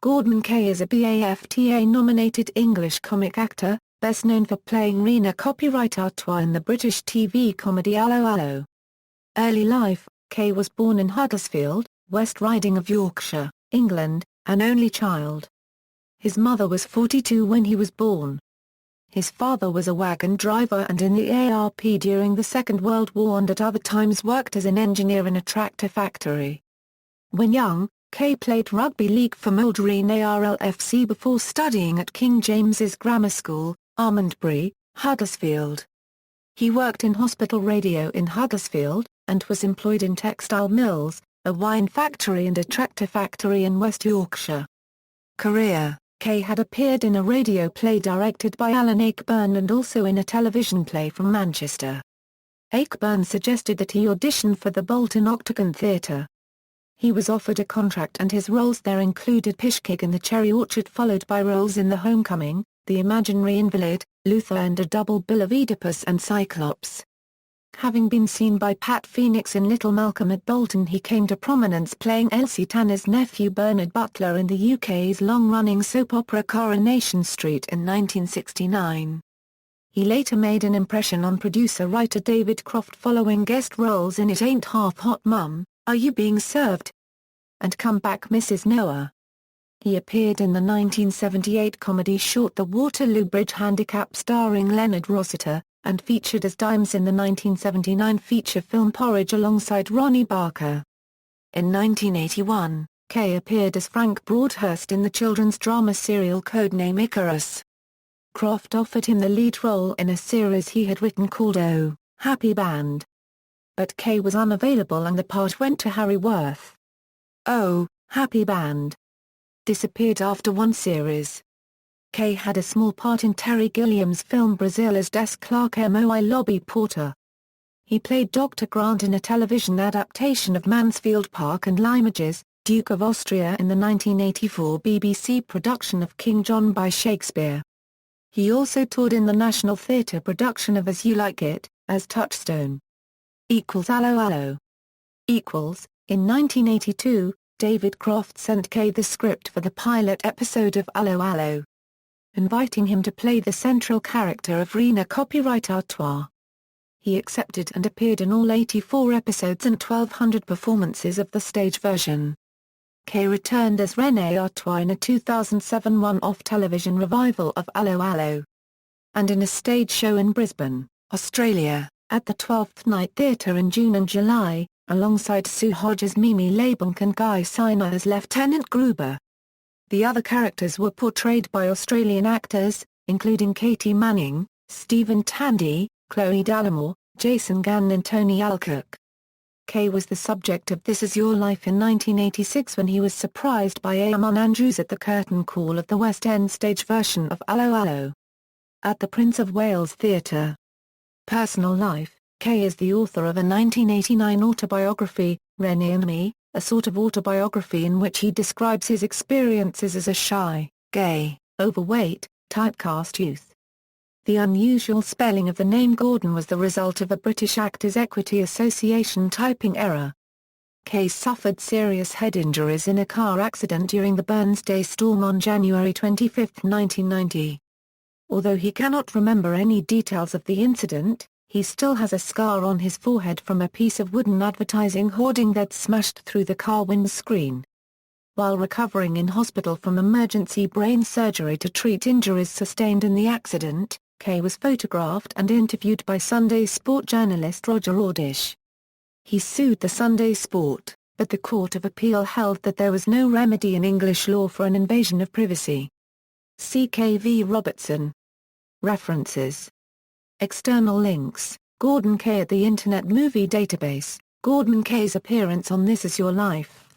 Gorden Kaye is a BAFTA-nominated English comic actor, best known for playing René Artois in the British TV comedy Allo Allo. Early life: Kaye was born in Huddersfield, West Riding of Yorkshire, England, an only child. His mother was 42 when he was born. His father was a wagon driver and in the ARP during the Second World War and at other times worked as an engineer in a tractor factory. When young, Kaye played rugby league for René Artois before studying at King James's Grammar School, Almondbury, Huddersfield. He worked in hospital radio in Huddersfield, and was employed in textile mills, a wine factory and a tractor factory in West Yorkshire. Career: Kaye had appeared in a radio play directed by Alan Ayckbourn and also in a television play from Manchester. Ayckbourn suggested that he audition for the Bolton Octagon Theatre. He was offered a contract and his roles there included Pishkig in The Cherry Orchard followed by roles in The Homecoming, The Imaginary Invalid, Luther and a double bill of Oedipus and Cyclops. Having been seen by Pat Phoenix in Little Malcolm at Bolton, he came to prominence playing Elsie Tanner's nephew Bernard Butler in the UK's long-running soap opera Coronation Street in 1969. He later made an impression on producer-writer David Croft following guest roles in It Ain't Half Hot Mum, Are You Being Served? And Come Back Mrs. Noah. He appeared in the 1978 comedy short The Waterloo Bridge Handicap starring Leonard Rossiter, and featured as Dimes in the 1979 feature film Porridge alongside Ronnie Barker. In 1981, Kaye appeared as Frank Broadhurst in the children's drama serial Codename Icarus. Croft offered him the lead role in a series he had written called Oh, Happy Band. But Kaye was unavailable and the part went to Harry Worth. Oh, Happy Band disappeared after one series. Kaye had a small part in Terry Gilliam's film Brazil as desk clerk Moi Lobby Porter. He played Dr. Grant in a television adaptation of Mansfield Park and Limoges, Duke of Austria in the 1984 BBC production of King John by Shakespeare. He also toured in the National Theatre production of As You Like It, as Touchstone. Allo Allo. In 1982, David Croft sent Kaye the script for the pilot episode of Allo Allo, inviting him to play the central character of René Artois. He accepted and appeared in all 84 episodes and 1,200 performances of the stage version. Kaye returned as René Artois in a 2007 one-off television revival of Allo Allo, and in a stage show in Brisbane, Australia, at the 12th Night Theatre in June and July, alongside Sue Hodges, Mimi Leibunk and Guy Siner as Lieutenant Gruber. The other characters were portrayed by Australian actors, including Katie Manning, Stephen Tandy, Chloe Dallimore, Jason Gannon and Tony Alcock. Kaye was the subject of This Is Your Life in 1986 when he was surprised by Eamon Andrews at the curtain call of the West End stage version of Allo Allo at the Prince of Wales Theatre. Personal life: Kaye is the author of a 1989 autobiography, René and Me, a sort of autobiography in which he describes his experiences as a shy, gay, overweight, typecast youth. The unusual spelling of the name Gordon was the result of a British Actors Equity Association typing error. Kaye suffered serious head injuries in a car accident during the Burnsday storm on January 25, 1990. Although he cannot remember any details of the incident, he still has a scar on his forehead from a piece of wooden advertising hoarding that smashed through the car windscreen. While recovering in hospital from emergency brain surgery to treat injuries sustained in the accident, Kaye was photographed and interviewed by Sunday Sport journalist Roger Ordish. He sued the Sunday Sport, but the Court of Appeal held that there was no remedy in English law for an invasion of privacy. C.K. v. Robertson. References. External links: Gorden Kaye at the Internet Movie Database, Gorden Kaye's appearance on This Is Your Life.